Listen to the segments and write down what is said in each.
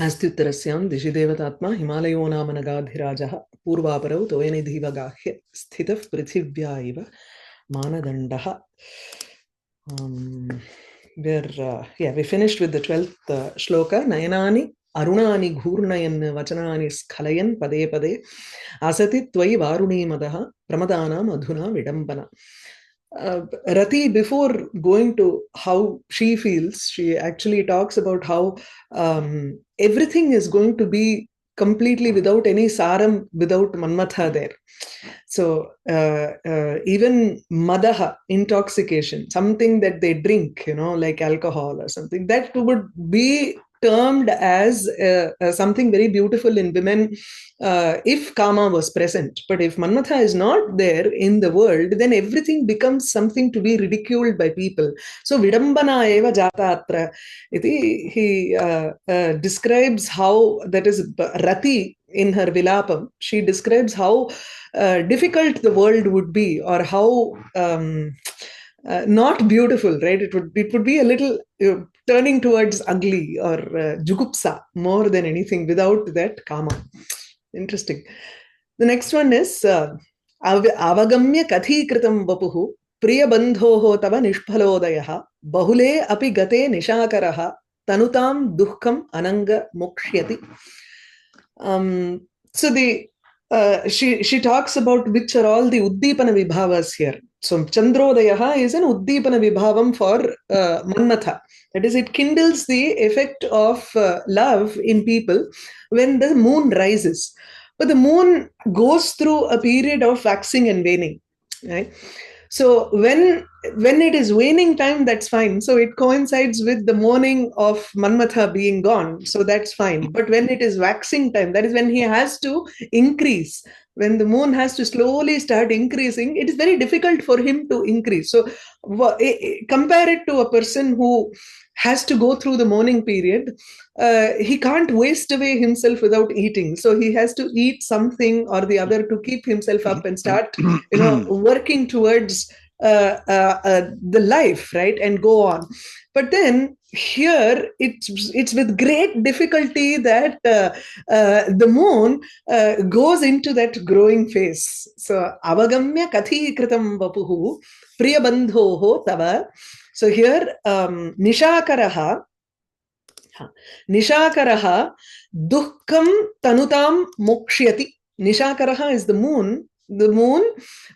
अस्त्युत्तरस्यां दिशि देवतात्मा हिमालयो नाम नगाधिराजः पूर्वापरौ तोयनिधिव गाह्य स्थितः पृथिव्या इव मानदण्डः. We finished with the 12th shloka. Nayanani arunani ghurnayan vachanani skhalayan pade pade asati tvai varuni madaha pramadanam adhuna vidambana. Rati, before going to how she feels, she actually talks about how everything is going to be completely without any saram, without manmatha there. So even madaha, intoxication, something that they drink, like alcohol or something, that would be termed as something very beautiful in women if kama was present. But if manmatha is not there in the world, then everything becomes something to be ridiculed by people. So vidambana eva jata atra iti, he describes how, that is Rati in her Vilapam, she describes how difficult the world would be, or how not beautiful, right? It would be a little turning towards ugly or jugupsa more than anything without that kama. Interesting. The next one is avagamya kathikritam vapuhu priyabandhoho tava nishphalodayaha bahule api gate nishakaraha tanutam duhkam ananga mokshyati. So she talks about which are all the uddipana vibhavas here. So Chandrodayaha is an uddipana vibhavam for Manmatha. That is, it kindles the effect of love in people when the moon rises. But the moon goes through a period of waxing and waning, right? So when it is waning time, that's fine. So it coincides with the morning of Manmatha being gone. So that's fine. But when it is waxing time, that is when he has to increase. When the moon has to slowly start increasing, it is very difficult for him to increase. So compare it to a person who has to go through the morning period. He can't waste away himself without eating. So he has to eat something or the other to keep himself up and start, working towards the life, right, and go on. But then here it's with great difficulty that the moon goes into that growing phase. So avagamya kathi kritam vapuhu priyabandhoho tava. So here nishakaraha duhkam tanutam mokshyati. Nishakaraha is the moon,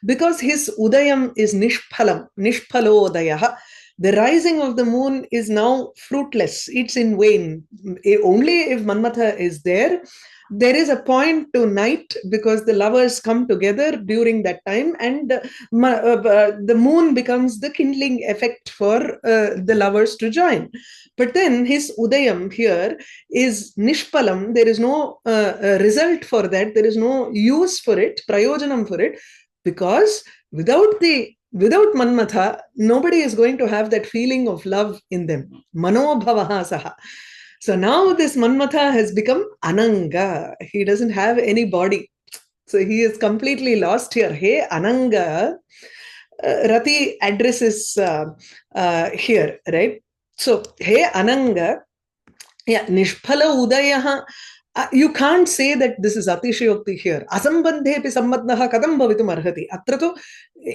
because his udayam is nishphalodayaha. The rising of the moon is now fruitless. It's in vain. Only if Manmatha is there is a point to night, because the lovers come together during that time, and the moon becomes the kindling effect for the lovers to join. But then his udayam here is nishpalam. There is no result for that. There is no use for it, prayojanam for it, because without Manmatha, nobody is going to have that feeling of love in them. Manobhavaha saha. So now this Manmatha has become Ananga. He doesn't have any body. So he is completely lost here. Hey, Ananga, Rati addresses here, right? So, hey, Ananga, yeah, Nishphala Udayaha. You can't say that this is Atishayokti here. Asambandhepi sambadhaha kadam bhavitum arhati. Atrato,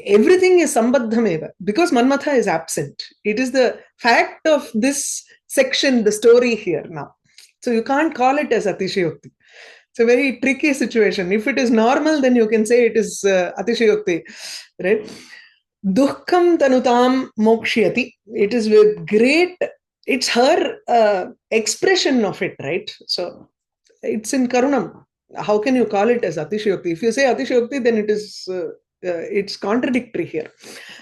everything is sambadhameva, because Manmatha is absent. It is the fact of this section, the story here now. So you can't call it as Atishayokti. It's a very tricky situation. If it is normal, then you can say it is Atishayokti, right? Duhkam tanutam mokshyati. It is with great, it's her expression of it, right? So it's in Karunam. How can you call it as Atishayokti? If you say Atishayokti, then it is it's contradictory here.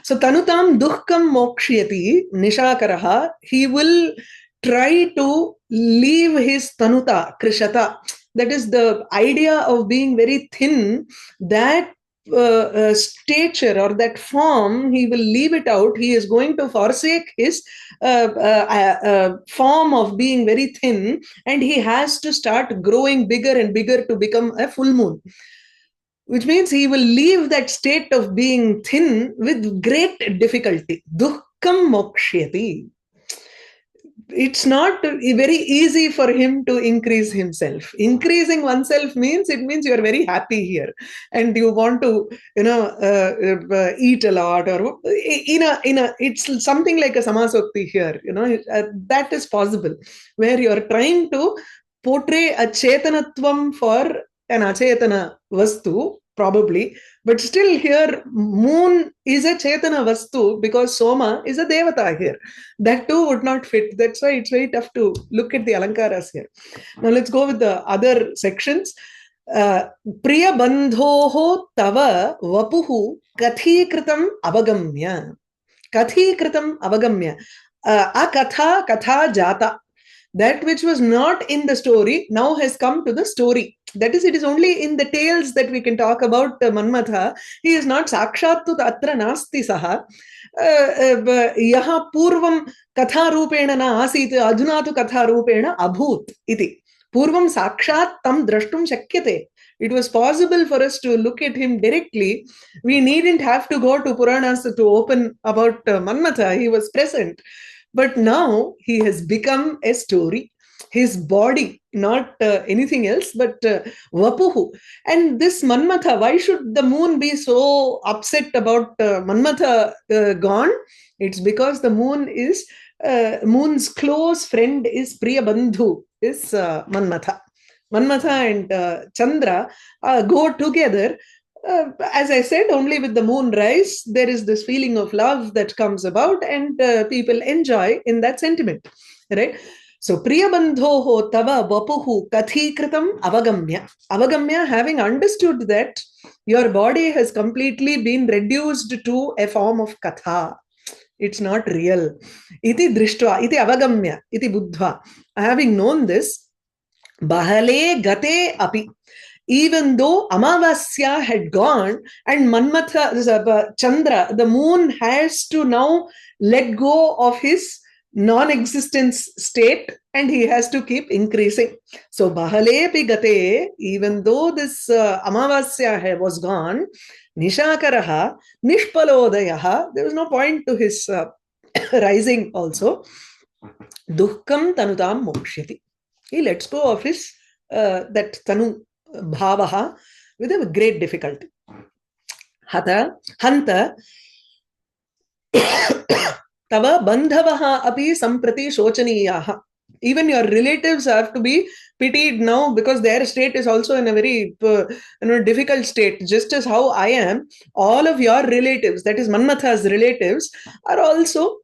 So tanutam duhkam mokshyati nishakaraha. He will try to leave his tanuta, krishata. That is the idea of being very thin, that stature or that form, he will leave it out. He is going to forsake his form of being very thin, and he has to start growing bigger and bigger to become a full moon, which means he will leave that state of being thin with great difficulty. Duhkam mokshyati. it's not very easy for him to increase himself. Increasing oneself means you are very happy here and you want to eat a lot, or it's something like a samasokti here, that is possible, where you are trying to portray a chetanatvam for an achetana vastu, probably, but still here moon is a chetana vastu because Soma is a devata here. That too would not fit. That's why it's very tough to look at the alankaras here. Now let's go with the other sections. Priya bandhoho tava vapuhu kathikritam avagamya. Kathikritam avagamya. Akatha katha jata. That which was not in the story now has come to the story. That is, it is only in the tales that we can talk about Manmatha. He is not sakshattu atra nasti saha. Yaha purvam katha rupena na asit adhunatu katha rupena abhut iti. Purvam sakshat tam drashtum shakyate. It was possible for us to look at him directly. We needn't have to go to Puranas to open about Manmatha. He was present. But now he has become a story. His body, not anything else, but Vapuhu. And this Manmatha, why should the moon be so upset about Manmatha gone? It's because the moon is, moon's close friend is Priya Bandhu, is Manmatha. Manmatha and Chandra go together. As I said, only with the moon rise, there is this feeling of love that comes about, and people enjoy in that sentiment, right? So, Priyabandhoho tava vapuhu kathikritam avagamya. Avagamya, having understood that your body has completely been reduced to a form of katha. It's not real. Iti drishtva, iti avagamya, iti buddhva. Having known this, bahale gate api. Even though Amavasya had gone and Manmatha, Chandra, the moon has to now let go of his non-existence state and he has to keep increasing. So, Bahale Pigate, even though this Amavasya was gone, Nishakaraha, Nishpalodayaha, there was no point to his rising also. Dukkam Tanutam Mokshiti. He lets go of his that Tanu Bhavaha with a great difficulty. Hanta tava bandhavaha api samprati shochaniyaha. Even your relatives have to be pitied now because their state is also in a very difficult state. Just as how I am, all of your relatives, that is Manmatha's relatives, are also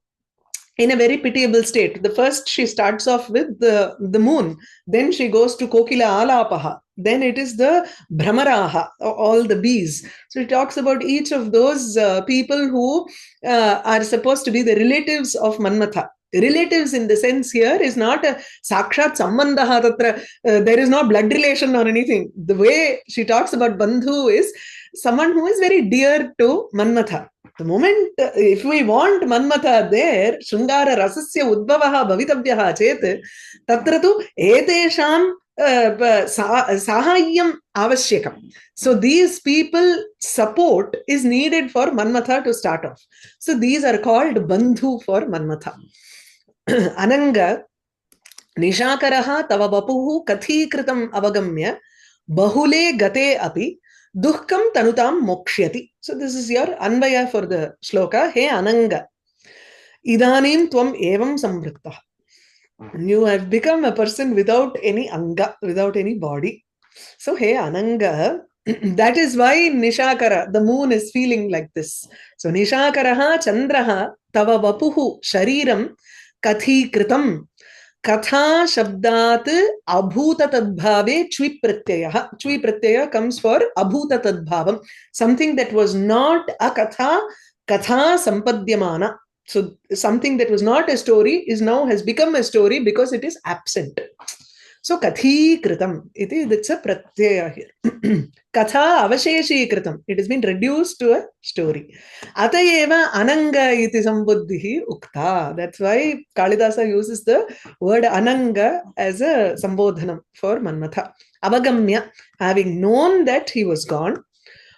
in a very pitiable state. The first she starts off with the moon, then she goes to Kokila Alapaha, then it is the Bhramaraha, all the bees. So he talks about each of those people who are supposed to be the relatives of Manmatha. Relatives in the sense here is not a sakshat sambandha tatra, there is no blood relation or anything. The way she talks about bandhu is someone who is very dear to Manmatha. The moment, if we want Manmatha there, Shringara Rasasya Udbhavaha Bhavitavyaha Chet, Tatratu Etesham Sahayyam Avashyakam. So these people support is needed for Manmatha to start off. So these are called Bandhu for Manmatha. Ananga Nishakaraha Tava Vapuhu Kathikritam Avagamya Bahule Gate Api Dukkam Tanutam Mokshyati. So this is your Anvaya for the Sloka. Hey Ananga, Idanim Tvam Evam Samvritta. You have become a person without any Anga, without any body. So hey Ananga, that is why Nishakara, the moon, is feeling like this. So Nishakaraha Chandraha Tava Vapuhu Shariram Kathi Kritam. Katha Shabdat Abhuta Tadbhave Chvi Pratyaya. Chvi Pratyaya comes for Abhuta Tadbhavam. Something that was not a Katha, Katha Sampadyamana. So something that was not a story is now has become a story because it is absent. So Kathi Kritam. It's a Pratyaya here. Katha Avasheshi Kritam. It has been reduced to a story. Atayeva Ananga iti sambuddhihi ukta. That's why Kālidāsa uses the word Ananga as a sambodhanam for Manmatha. Avagamya, having known that he was gone.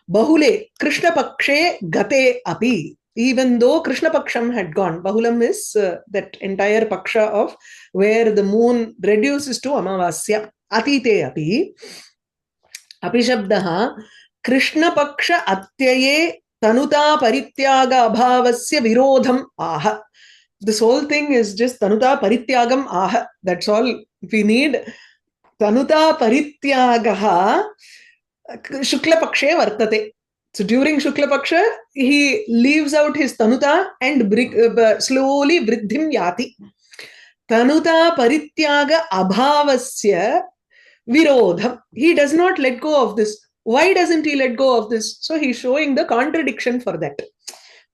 Bahule Krishna Pakshe Gate Api. even though Krishna Paksham had gone. Bahulam is that entire Paksha of where the moon reduces to Amavasya. Atite api. Api Shabdaha Krishna Paksha Atyaye Tanuta Parityaga Abhavasya Virodham Aha. This whole thing is just Tanuta Parityagam Aha. That's all we need. Tanuta Parityagaha Shukla Pakshe Vartate. So during Shukla Paksha, he leaves out his Tanuta and slowly Vriddhim Yati. Tanuta Parityaga Abhavasya Virodham. He does not let go of this. Why doesn't he let go of this? So he's showing the contradiction for that.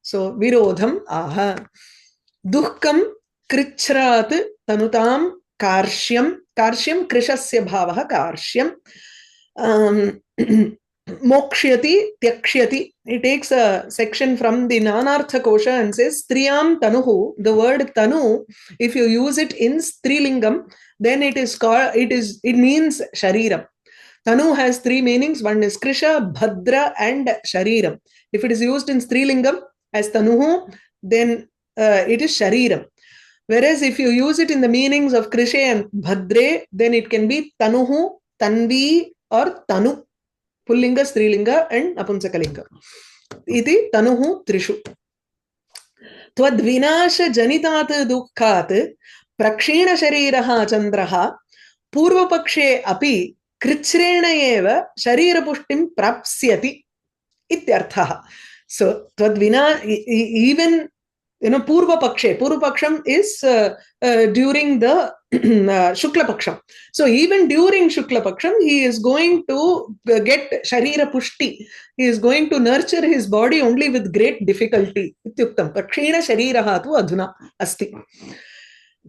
So Virodham Aha. Duhkam Krichrat Tanutam Karshyam. Karshyam Krishasya Bhavaha Karshyam. Mokshyati Tyakshyati. He takes a section from the Nanartha Kosha and says Striyam Tanuhu. The word Tanu, if you use it in Strilingam, then it means Shariram. Tanu has three meanings. One is Krisha, Bhadra, and Shariram. If it is used in Strilingam as Tanuhu, then it is Shariram. Whereas if you use it in the meanings of Krishe and Bhadre, then it can be Tanuhu, Tanvi, or Tanu. Pullinga, Strilinga, and Apumsakalinga. Iti Tanuhu Trishu. Twadvinasha Janitat Dukkhat Prakshina Shariraha Chandraha Purvapakshe Api Krichrena Eva Sharira Pushtim Prapsyati Ityarthaha. So Twadvina, even Purva Pakshe. Purva Paksham is during the Shukla Paksham. So even during Shukla Paksham, he is going to get Sharira Pushti. He is going to nurture his body only with great difficulty. Ityuktam. Pakshena Shariraha tu adhuna asti.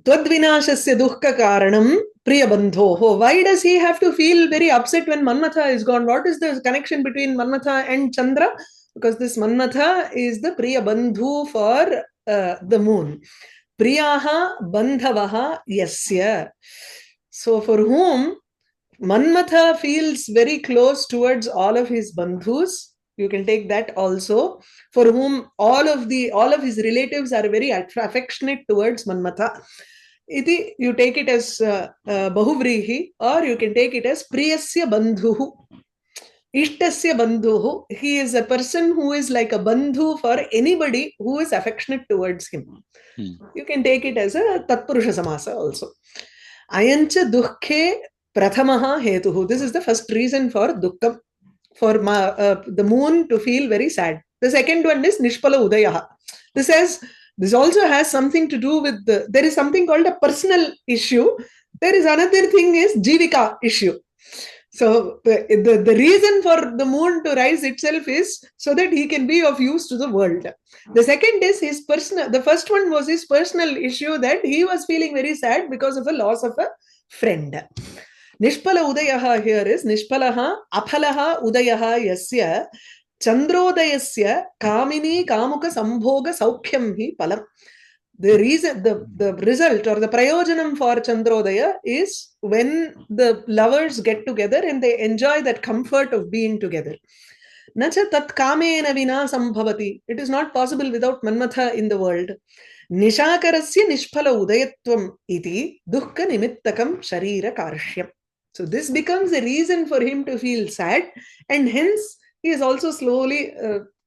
Twadvinashasya duhka karanam priyabandhoho. Why does he have to feel very upset when Manmatha is gone? What is the connection between Manmatha and Chandra? Because this Manmatha is the priyabandhu for the moon. Priyaha bandhavaha yasya. So for whom Manmatha feels very close towards all of his bandhus, you can take that also. For whom all of his relatives are very affectionate towards Manmatha. Iti, you take it as bahuvrihi, or you can take it as priyasya bandhuhu. Ishtasya bandhuhu. He is a person who is like a bandhu for anybody who is affectionate towards him. You can take it as a tatpurusha samasa also. Ayancha dukkhe prathamaha hetuhu. This is the first reason for dukkham, for the moon to feel very sad. The second one is nishpala udayaha. This also has something to do with there is something called a personal issue. There is another thing is jivika issue. So the reason for the moon to rise itself is so that he can be of use to the world. The second is his personal. The first one was his personal issue that he was feeling very sad because of a loss of a friend. Nishpala udayaha here is nishpalaha aphalaha udayaha yasya chandrodayasya kamini kamuka sambhoga saukhyam hi palam. The reason, the result or the prayojanam for Chandrodaya is when the lovers get together and they enjoy that comfort of being together. Nacha tat kamena vina sambhavati. It is not possible without Manmatha in the world. Nishakarasya nishphala udayatvam iti dukkha nimittakam sharira karshyam. So this becomes a reason for him to feel sad, and hence he is also slowly,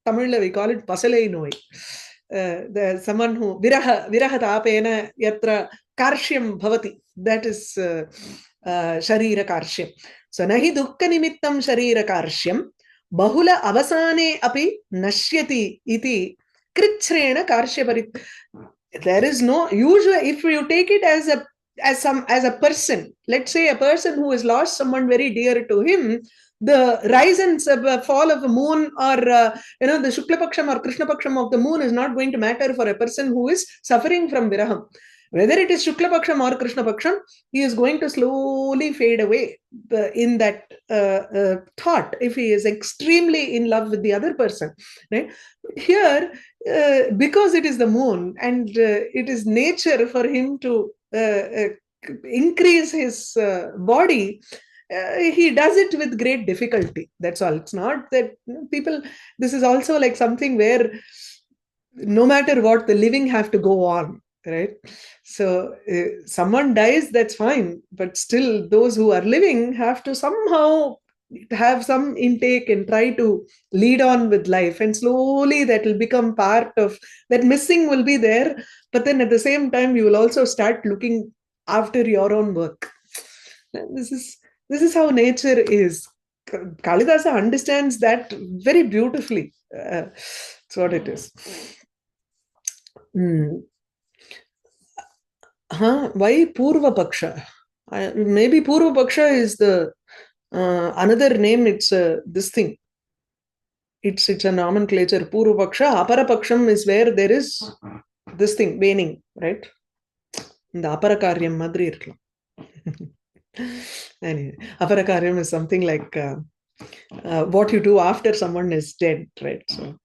Tamil we call it pasalai noi. Someone who viraha tapena yatra karshyam bhavati, that is sharira karshyam. So nahi dukkha nimittam sharira karshyam bahula avasane api nashyati iti krichrena karshya parit. There is no usual. If you take it as a person, let's say a person who has lost someone very dear to him, the rise and fall of the moon, or the Shukla Paksham or Krishna Paksham of the moon is not going to matter for a person who is suffering from viraham. Whether it is Shukla Paksham or Krishna Paksham, he is going to slowly fade away in that thought if he is extremely in love with the other person. Right? Here, because it is the moon and it is nature for him to increase his body, he does it with great difficulty. That's all. It's not that people, this is also like something where no matter what, the living have to go on, right? So someone dies, that's fine, but still those who are living have to somehow have some intake and try to lead on with life, and slowly that will become part of that. Missing will be there, but then at the same time you will also start looking after your own work. This is how nature is. Kalidasa understands that very beautifully. That's what it is. Why Purva Paksha? Maybe Purva Paksha is the another name. It's this thing. It's a nomenclature. Purva Paksha. Apara Paksham is where there is this thing, waning, right? The Apara Kāvyam madri irkalam. Anyway, Apara Kāvyam is something like what you do after someone is dead, right? So,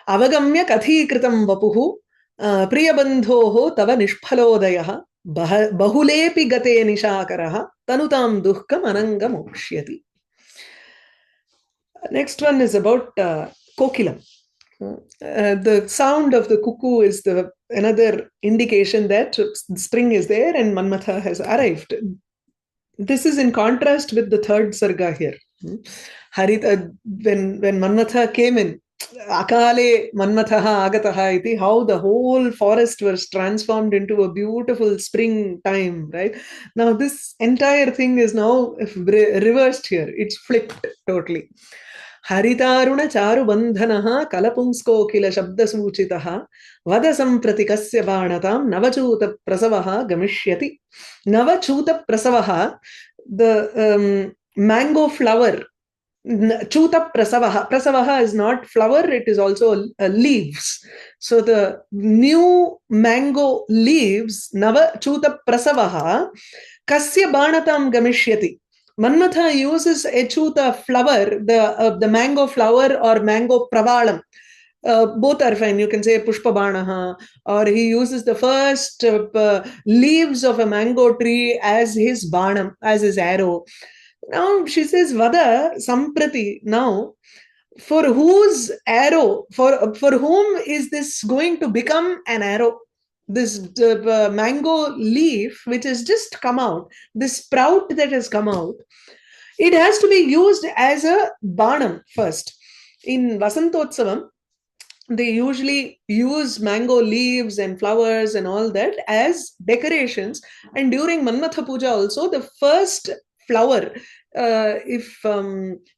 Avagamya kathikritam vapuhu priyabandhoho tava nishphalodayah bahulepi gate nishakaraha tanutam duhkam anangamokshiyati. Next one is about kokilam. The sound of the cuckoo is another indication that spring is there and Manmatha has arrived. This is in contrast with the third Sarga here. Harita, when Manmatha came in, Akale Manmathaha Agataha iti, how the whole forest was transformed into a beautiful spring time, right? Now this entire thing is now reversed here. It's flipped totally. हरितारुण चारुबन्धनः कलपुंस्को किल शब्दसूचितः वदसम्प्रतिकस्य बाणतां नवचूतप्रसवः गमिष्यति. Navachutaprasavaha, the mango flower. Chutaprasavaha. Prasavaha is not flower, it is also leaves. So the new mango leaves, Navachutaprasavaha, kasya banatam gamishyati. Manmatha uses a chuta flower, the mango flower or mango pravalam. Both are fine. You can say pushpa banaha, or he uses the first leaves of a mango tree as his banam, as his arrow. Now she says, Vada Samprati. Now, for whose arrow, for whom is this going to become an arrow? This mango leaf, which has just come out, this sprout that has come out, it has to be used as a banam first. In Vasantotsavam, they usually use mango leaves and flowers and all that as decorations. And during Manmatha Puja also, the first flower, if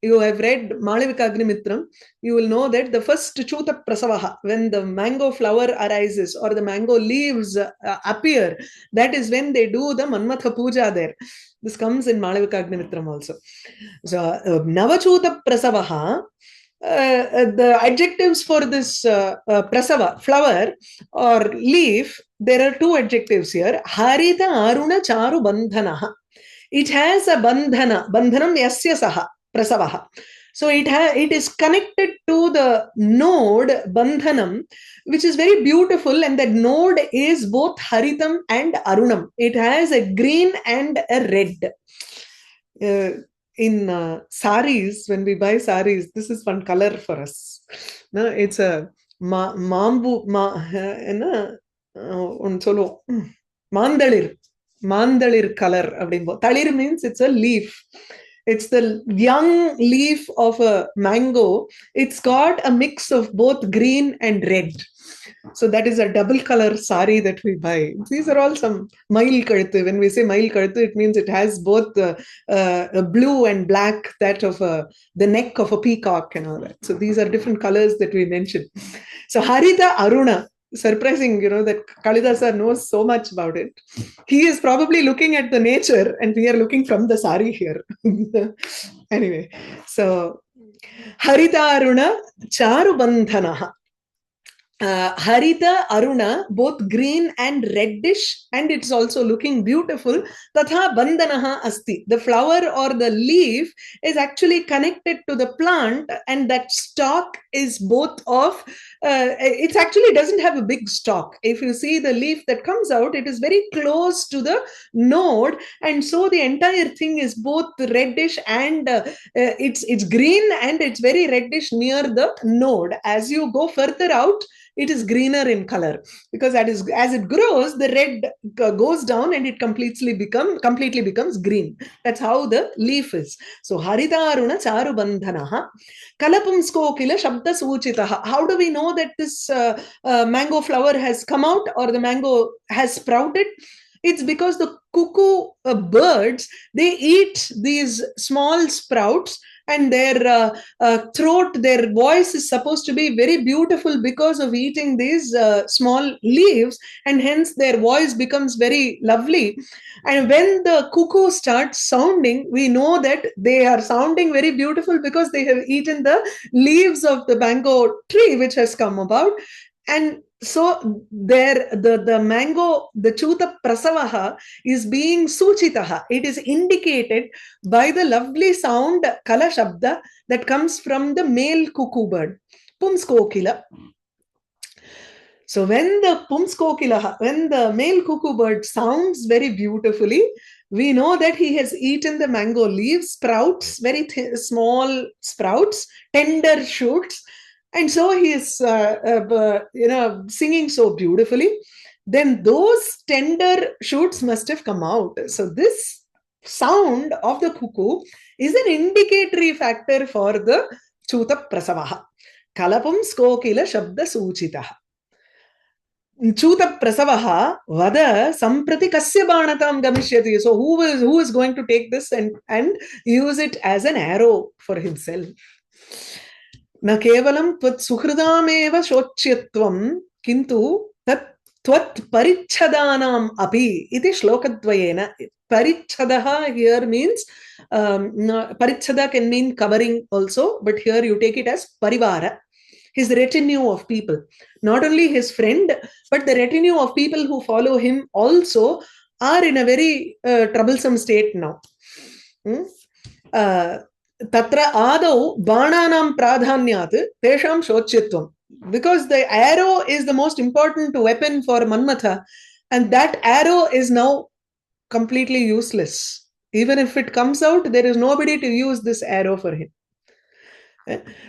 you have read Malavikagnimitram, you will know that the first Chuta Prasavaha, when the mango flower arises or the mango leaves appear, that is when they do the Manmatha Puja there. This comes in Malavikagnimitram also. So, Navachuta Prasavaha, the adjectives for this prasava, flower or leaf, there are two adjectives here. Harita Aruna Charu Bandhanaha. It has a bandhana, bandhanam yasya saha, prasavaha. So it is connected to the node bandhanam, which is very beautiful, and that node is both haritam and arunam. It has a green and a red. In saris, when we buy saris, this is one color for us. No, it's a mandalir. Mandalir color. Talir means it's a leaf. It's the young leaf of a mango. It's got a mix of both green and red. So that is a double color sari that we buy. These are all some mail kartu. When we say mail kartu, it means it has both blue and black, that of the neck of a peacock and all that. So these are different colors that we mentioned. So Harita Aruna. Surprising, that Kālidāsa knows so much about it. He is probably looking at the nature and we are looking from the sari here. Anyway, so Harita Aruna Charu Bandhanaha. Harita Aruna, both green and reddish, and it's also looking beautiful. Tatha bandhanaha asti. The flower or the leaf is actually connected to the plant, and that stalk is both of, it actually doesn't have a big stalk. If you see the leaf that comes out, it is very close to the node, and so the entire thing is both reddish and it's green and it's very reddish near the node. As you go further out, it is greener in color, because that is, as it grows, the red goes down and it completely becomes green. That's how the leaf is. So haritaruna charu bandhanaha kalapumskokila shabda suchitaha. How do we know that this mango flower has come out or the mango has sprouted? It's because the cuckoo birds, they eat these small sprouts, and their throat, their voice is supposed to be very beautiful because of eating these small leaves, and hence their voice becomes very lovely. And when the cuckoo starts sounding, we know that they are sounding very beautiful because they have eaten the leaves of the mango tree which has come about. And so there, the mango, the chuta prasavaha is being suchitaha. It is indicated by the lovely sound kala shabda that comes from the male cuckoo bird, pumskokila. So when the male cuckoo bird sounds very beautifully, we know that he has eaten the mango leaves, sprouts, very small sprouts, tender shoots. And so he is, singing so beautifully. Then those tender shoots must have come out. So this sound of the cuckoo is an indicatory factor for the chuta prasavaha. Kalapum skokila shabda suchitaha. Chuta prasavaha vada samprati kasya banatam gamishyati. So who is going to take this and use it as an arrow for himself? न केवलं त्वत् सुहृदामेव शोच्यत्वं किन्तु तत् त्वत् परिच्छदानाम् अपि इति श्लोकद्वयेन. Parichadaha here means parichada can mean covering also, but here you take it as parivara, his retinue of people. Not only his friend, but the retinue of people who follow him also are in a very troublesome state now. Tatra adau bananam pradhanyat tesham shochitvam. Because the arrow is the most important weapon for Manmatha, and that arrow is now completely useless. Even if it comes out, there is nobody to use this arrow for him.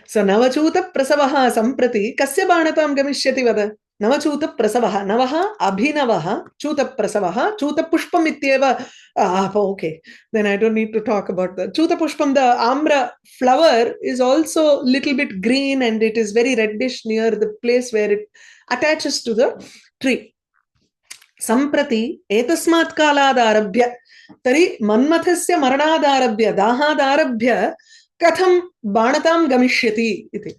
So navachuta prasavaha samprati kasya banatam gamishyati vada. Navachuta prasavaha, navaha abhinavaha chuta prasavaha chuta pushpam ityeva. Okay, then I don't need to talk about that. Chuta pushpam, the amra flower, is also little bit green and it is very reddish near the place where it attaches to the tree. Samprati etasmat kaladārabhya tari manmathasya maranādārabhya dāhādārabhya katham bānatam gamishyati iti.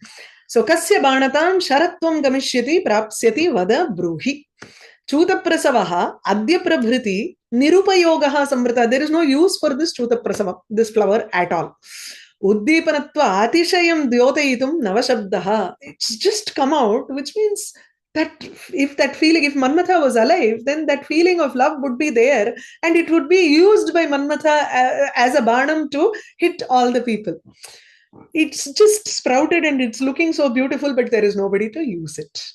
So kasya bānatam sharatvam gamishyati prapsyati vada bruhi. Chuta prasavaha adya prabhriti nirupayogaha samvrata. There is no use for this chuta prasava, this flower at all. Uddipanatva atishayam dyotayitum navashabdaha. It's just come out, which means that if Manmatha was alive, then that feeling of love would be there, and it would be used by Manmatha as a banam to hit all the people. It's just sprouted and it's looking so beautiful, but there is nobody to use it.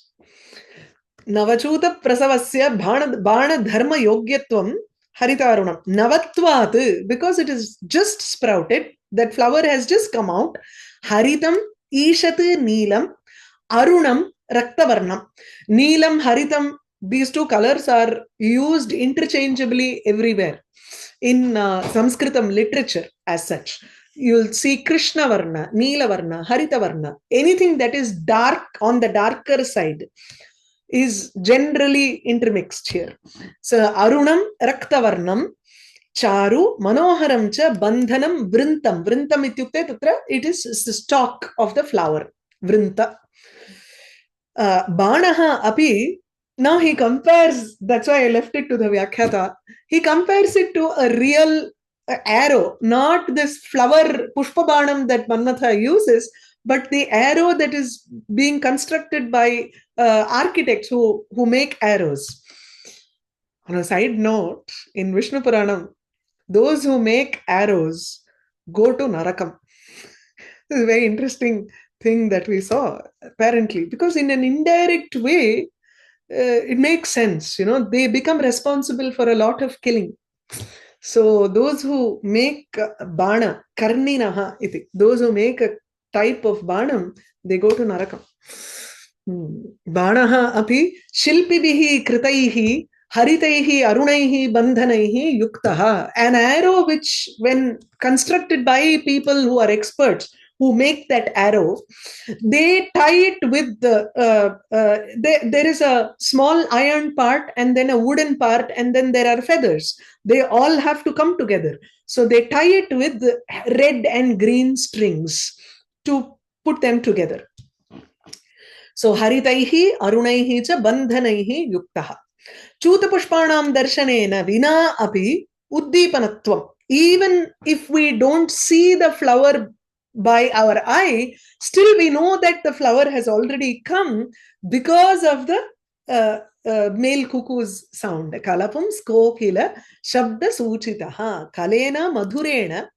Navachuta prasavasya bana dharma yogyatvam haritarunam. Navatvat, because it is just sprouted, that flower has just come out. Haritam ishat neelam arunam Raktavarnam. Neelam, Haritam, these two colors are used interchangeably everywhere in Sanskritam literature as such. You'll see Krishna Varna, Neela Varna, Harita Varna. Anything that is dark on the darker side is generally intermixed here. So Arunam, Raktavarnam, Charu, Manoharam cha, Bandhanam, Vrintam. Vrintam ityukte tatra, it is the stalk of the flower. Vrinta. Banaha api, now he compares, that's why I left it to the Vyakhyata. He compares it to a real arrow, not this flower pushpa banam that Manmatha uses, but the arrow that is being constructed by architects who make arrows. On a side note, in Vishnu Puranam, those who make arrows go to Narakam. This is a very interesting thing that we saw, apparently, because in an indirect way, it makes sense. They become responsible for a lot of killing. So those who make bana, karninaha iti, those who make a type of banam, they go to Narakam. Banaha api shilpibihi kritaihi haritaihi arunaihi bandhanaihi yuktaha. An arrow which, when constructed by people who are experts, who make that arrow, they tie it with there is a small iron part and then a wooden part and then there are feathers. They all have to come together. So they tie it with red and green strings to put them together. So haritaihi arunaihi cha bandhanaihi yuktaha. Chutapushpanam darshanena vina api uddipanatvam. Even if we don't see the flower by our eye, still we know that the flower has already come because of the male cuckoo's sound. Kalapum skokila shabda suchitaha kalena madhurena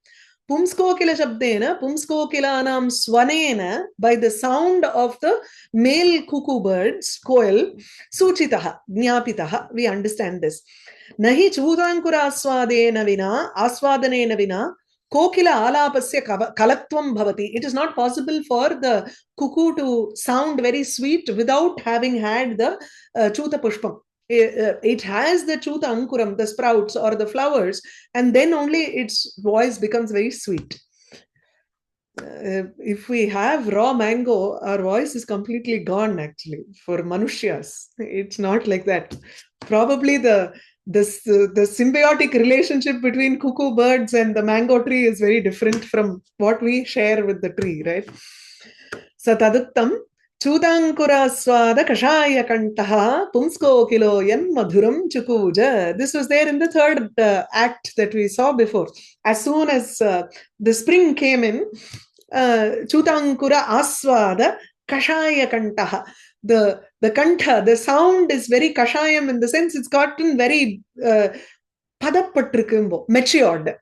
Pumskokila Shabdena, Pumskokilanam Swanena, by the sound of the male cuckoo birds, koil, Suchitaha, Jnapitaha, we understand this. Nahi Chutankura Aswadena Vina, Aswadanena Vina, Kokila Alapasya Kalatvam Bhavati. It is not possible for the cuckoo to sound very sweet without having had the Chuta Pushpam. It has the Chuta Ankuram, the sprouts or the flowers, and then only its voice becomes very sweet. If we have raw mango, our voice is completely gone actually for Manushyas. It's not like that. Probably the symbiotic relationship between cuckoo birds and the mango tree is very different from what we share with the tree, right? Sataduktam Chutankuraswada Kashaya Kantaha Pumsko Kilo Yan Madhuram Chukuja. This was there in the third act that we saw before. As soon as the spring came in, Chutankura Aswada Kashaya Kantaha. The kantha, the sound is very kashayam in the sense it's gotten very matured.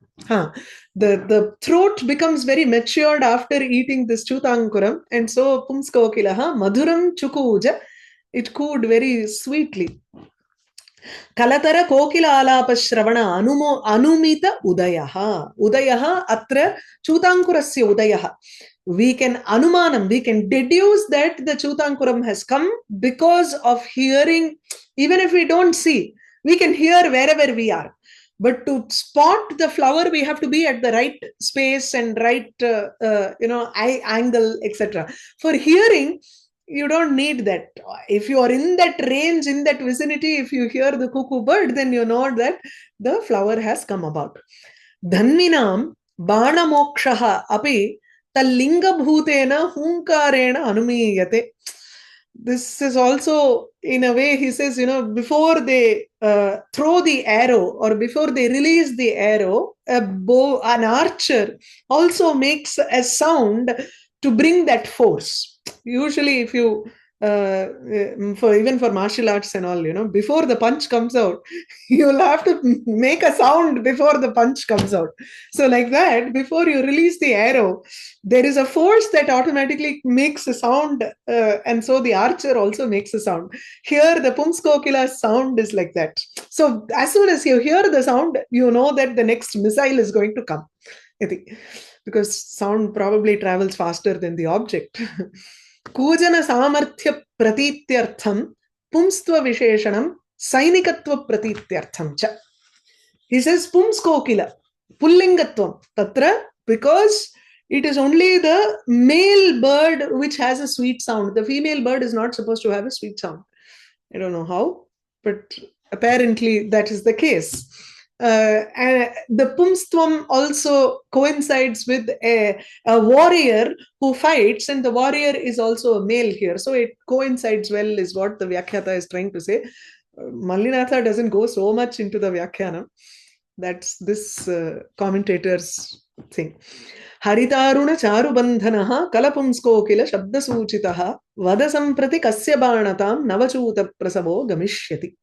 The throat becomes very matured after eating this chutankuram, and so pumskokilaha madhuram chukuja, it cooed very sweetly. Kalatara kokila alapa shravana anumita udayaha. Udayaha atra chutankurasya udayaha. We can anumanam, we can deduce that the chutankuram has come because of hearing. Even if we don't see, we can hear wherever we are. But to spot the flower, we have to be at the right space and right, eye angle, etc. For hearing, you don't need that. If you are in that range, in that vicinity, if you hear the cuckoo bird, then you know that the flower has come about. Dhanminam bana mokshaha api tallinga bhutena hunkarena anumiyate. This is also, in a way, he says, before they throw the arrow or before they release the arrow, an archer also makes a sound to bring that force. Usually, if you, even for martial arts and all, before the punch comes out, you'll have to make a sound before the punch comes out. So like that, before you release the arrow, there is a force that automatically makes a sound, and so the archer also makes a sound. Here, the Pumskokila sound is like that. So as soon as you hear the sound, you know that the next missile is going to come. Because sound probably travels faster than the object. Kujana samarthya pratityartham pumstva visheshanam sainikatva pratityartham cha. He says pumskokila, pullingatvam, tatra, because it is only the male bird which has a sweet sound. The female bird is not supposed to have a sweet sound. I don't know how, but apparently that is the case. And the pumstvam also coincides with a warrior who fights, and the warrior is also a male here. So it coincides well, is what the Vyakhyata is trying to say. Mallinatha doesn't go so much into the Vyakhyana. That's this commentator's thing. Haritaruna charubandhanaha kalapumskokila shabdasuchitaha vadasamprati kasya banatam navachuta prasavo gamishyati.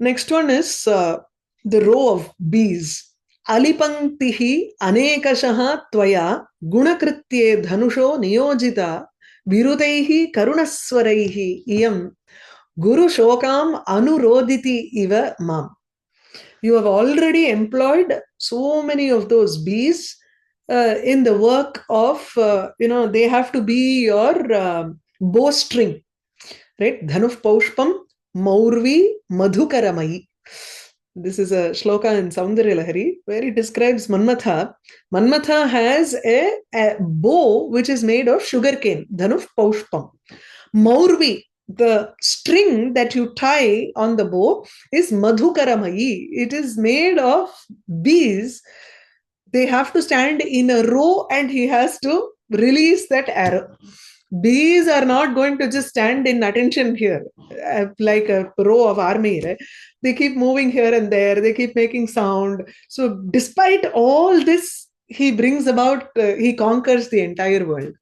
Next one is the row of bees. Alipanktihi anekashaha tvaya gunakritye dhanusho niyojita virutaihi karunaswaraihi iyam guru shokam anuroditi iva mam. You have already employed so many of those bees in the work of, they have to be your bowstring, right? Dhanuh Paushpam Maurvi Madhukaramayi. This is a shloka in Saundarya Lahari where it describes Manmatha. Manmatha has a bow which is made of sugarcane, Dhanuh Paushpam. Maurvi, the string that you tie on the bow, is Madhukaramayi. It is made of bees. They have to stand in a row and he has to release that arrow. Bees are not going to just stand in attention here like a row of army, right? They keep moving here and there, they keep making sound. So despite all this, he brings about, he conquers the entire world.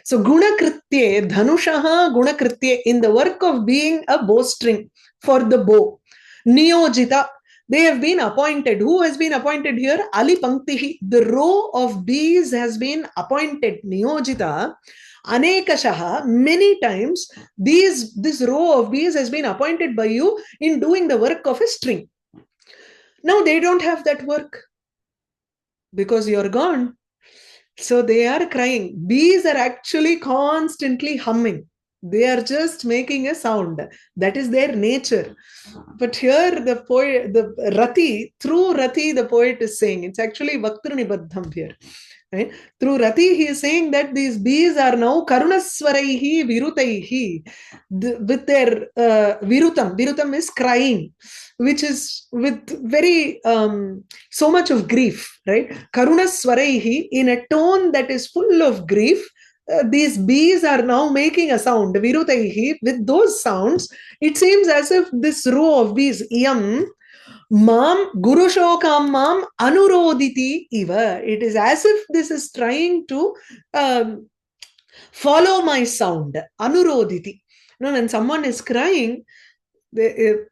So Gunakritye, Dhanushaha Gunakritye, in the work of being a bowstring for the bow. Niyojita, they have been appointed. Who has been appointed here? Ali Panktihi, the row of bees has been appointed. Niyojita, Anekashaha, many times, this row of bees has been appointed by you in doing the work of a string. Now they don't have that work because you're gone. So they are crying. Bees are actually constantly humming. They are just making a sound. That is their nature. But here the poet, the Rati, through Rati, the poet is saying, it's actually Vaktrinibaddham here. Right? Through Rati, he is saying that these bees are now Karunaswaraihi Virutaihi, with their Virutam. Virutam is crying, which is with very so much of grief, right? Karunaswaraihi, in a tone that is full of grief. These bees are now making a sound, Virutaihi, with those sounds. It seems as if this row of bees, Iyam, Mam Gurushokam Mam Anuroditi Iva. It is as if this is trying to follow my sound. Anuroditi. When someone is crying, you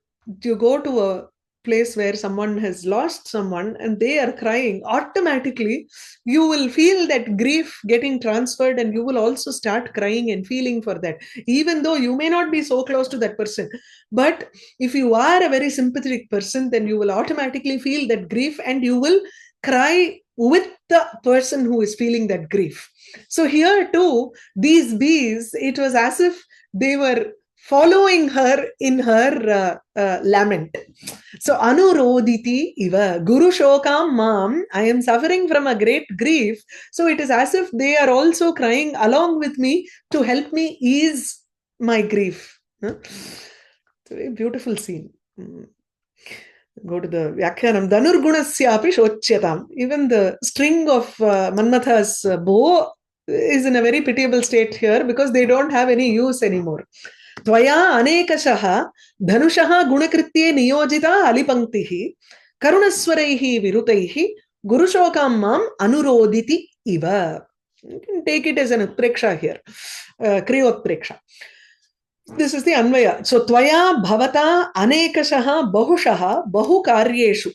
go to a place where someone has lost someone and they are crying, automatically you will feel that grief getting transferred and you will also start crying and feeling for that, even though you may not be so close to that person. But if you are a very sympathetic person, then you will automatically feel that grief and you will cry with the person who is feeling that grief. So here too, these bees, it was as if they were following her in her lament. So Anuroditi Iva Guru Shokam Mam, I am suffering from a great grief. So it is as if they are also crying along with me to help me ease my grief. It's a very beautiful scene. Go to the Vyakhyanam. Dhanurgunasyapi Shocyatam. Even the string of Manmatha's bow is in a very pitiable state here because they don't have any use anymore. Tvaya anekashaha dhanushaha gunakritye niyojita alipanktihi karunaswaraihi virutaihi gurushokam mam anuroditi iva. You can take it as an utpreksha here, kriyotpreksha. This is the Anvaya. So, Tvaya bhavata anekashaha bahushaha bahu karyeshu.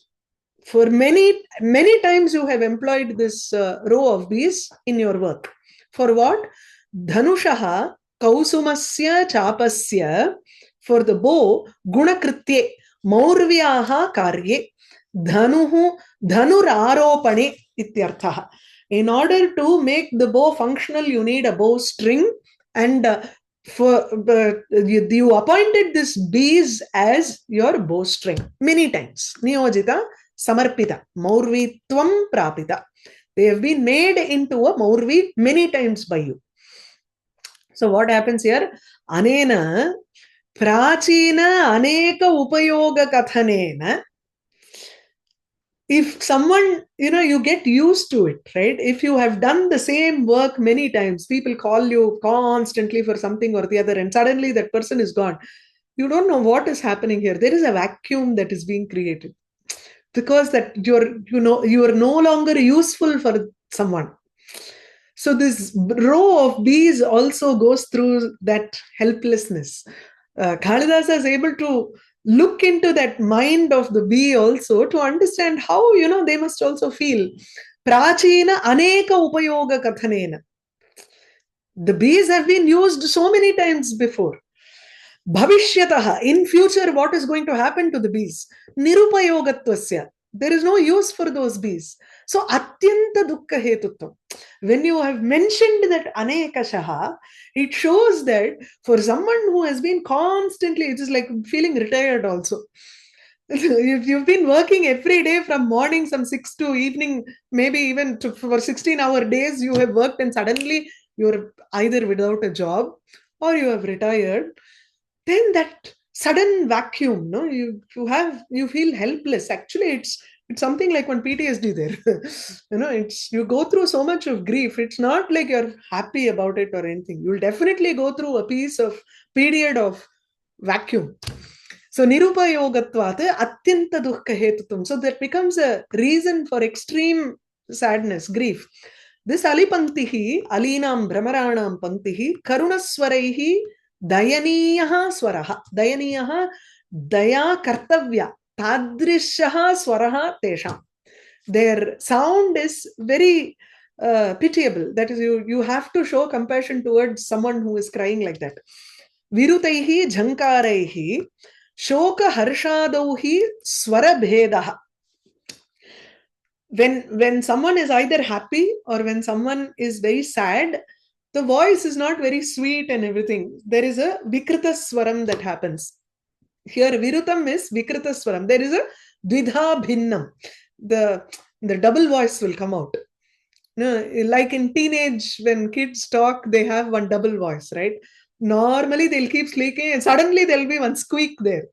For many, many times you have employed this row of bees in your work. For what? Dhanushaha Kausumasya Chapasya, for the bow, Gunakritye, Maurvyaha Karye, Dhanuhu, Dhanuraropane ityarthaha. In order to make the bow functional, you need a bow string, and you appointed this bees as your bowstring many times. Niyojita Samarpita, Maurvitvam Prapita. They have been made into a Maurvi many times by you. So what happens here? Anena prachina aneka upayoga kathanena. If someone, you get used to it, right? If you have done the same work many times, people call you constantly for something or the other, and suddenly that person is gone. You don't know what is happening here. There is a vacuum that is being created because that you are no longer useful for someone. So this row of bees also goes through that helplessness. Kālidāsa is able to look into that mind of the bee also to understand how, they must also feel. Prachina aneka upayoga kathanena. The bees have been used so many times before. Bhavishyataha, in future, what is going to happen to the bees? Nirupayogatvasya. There is no use for those bees. So atyanta dukkha hetutvam. When you have mentioned that anekashaha, it shows that for someone who has been constantly, it is like feeling retired also. If you've been working every day from morning some 6 to evening, maybe even for 16-hour days you have worked, and suddenly you're either without a job or you have retired, then that sudden vacuum, no, you feel helpless. Actually, it's something like one PTSD there. It's, you go through so much of grief. It's not like you're happy about it or anything. You'll definitely go through a period of vacuum. So nirupayogatvat atyanta dukkha hetutvam. So that becomes a reason for extreme sadness, grief. This alipanktihi, alinam brahmaranam panktihi, karunaswaraihi dayaniyaha swaraha. Dayaniyaha, daya kartavya. Tadrishaha swaraha tesham. Their sound is very pitiable. That is, you have to show compassion towards someone who is crying like that. Virutaihi jhankaraihi shoka harshadauhi swara bhedaha. When someone is either happy or when someone is very sad, the voice is not very sweet and everything. There is a vikrita swaram that happens. Here virutam is vikrita swaram. There is a dvidha bhinnam. The double voice will come out. No, like in teenage, when kids talk, they have one double voice, right? Normally they'll keep squeaking and suddenly there'll be one squeak there.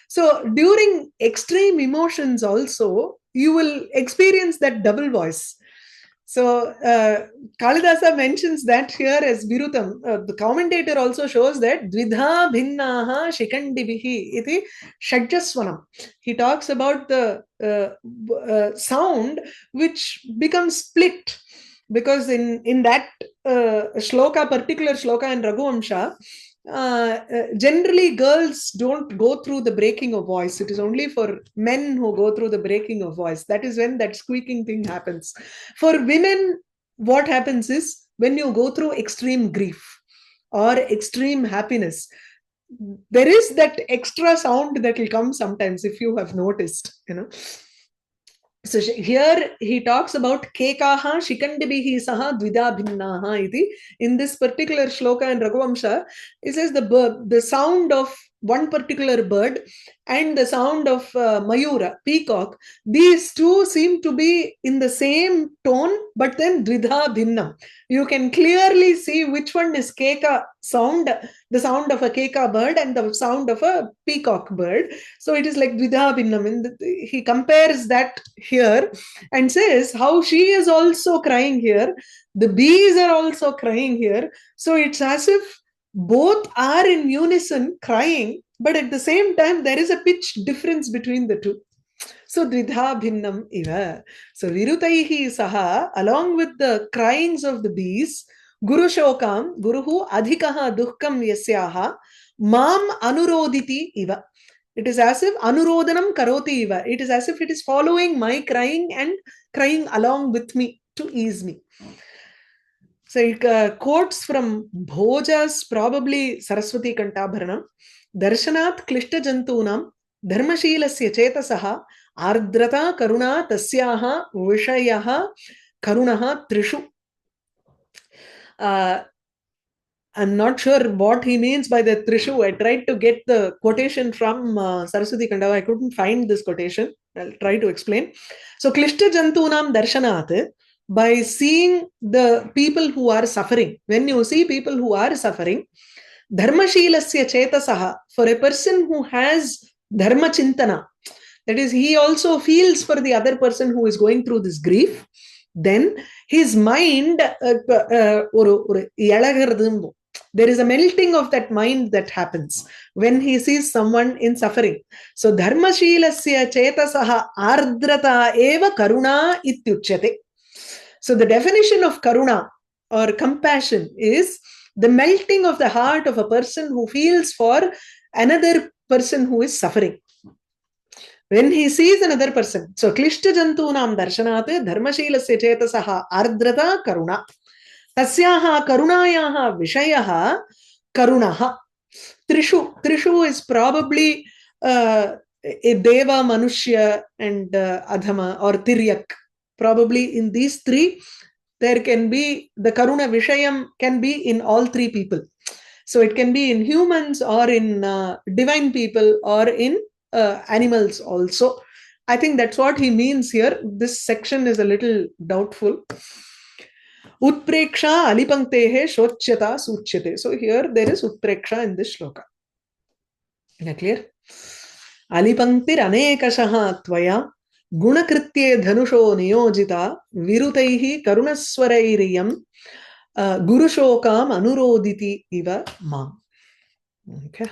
So during extreme emotions also, you will experience that double voice. So Kālidāsa mentions that here as virutam. The commentator also shows that dvidha bhinnaha shikandibihi iti shajjasvanam. He talks about the sound which becomes split, because in that particular shloka in Raghuvamsha, generally girls don't go through the breaking of voice. It is only for men who go through the breaking of voice. That is when that squeaking thing happens. For women, what happens is when you go through extreme grief or extreme happiness, there is that extra sound that will come sometimes, if you have noticed. So here he talks about kekaha shikandibihi saha dvida bhinnaha iti. In this particular shloka in Raghuvamsha, it says the sound of one particular bird and the sound of mayura, peacock, these two seem to be in the same tone, but then dvidha bhinnam. You can clearly see which one is keka sound, the sound of a keka bird and the sound of a peacock bird. So it is like dvidha bhinnam. And he compares that here and says how she is also crying here. The bees are also crying here. So it's as if both are in unison crying, but at the same time there is a pitch difference between the two. So dvidha bhinnam iva. So virutaihi saha, along with the cryings of the bees, guru shokam, guruhu adhikaha dukkam yasyaha, mam anuroditi iva. It is as if anurodanam karoti iva. It is as if it is following my crying and crying along with me to ease me. So it quotes from Bhoja's probably Saraswati Kantabharanam. Darshanat klishta jantunam dharmashilasya chetasaha ardrata karuna tasyaha vishayaha karunaha trishu. I'm not sure what he means by the trishu. I tried to get the quotation from Saraswati Kandava. I couldn't find this quotation. I'll try to explain. So klishta jantunam darshanat, by seeing the people who are suffering. When you see people who are suffering, dharmashilasya chetasaha, for a person who has dharma chintana, that is, he also feels for the other person who is going through this grief, then his mind, there is a melting of that mind that happens when he sees someone in suffering. So dharmashilasya chetasaha ardrata eva karuna ityuchyate. So the definition of karuna or compassion is the melting of the heart of a person who feels for another person who is suffering. When he sees another person. So klishta jantunam darshanat dharmashilasya chetasaha ardrata karuna. Tasyaha karunayaha vishayaha karunaha. Trishu is probably Deva, Manushya, and Adhama or Tiryak. Probably in these three, there can be the Karuna Vishayam can be in all three people. So it can be in humans or in divine people or in animals also. I think that's what he means here. This section is a little doubtful. Utpreksha alipanktehe shochyata suchyate. So here there is utpreksha in this shloka. Clear? Alipanktir anekashaha tvaya गुणकृत्ये धनुषो नियोजिता विरुतैः करुणस्वरैरियं गुरुशोकाम् अनुरोदिति इव माम्. Okay.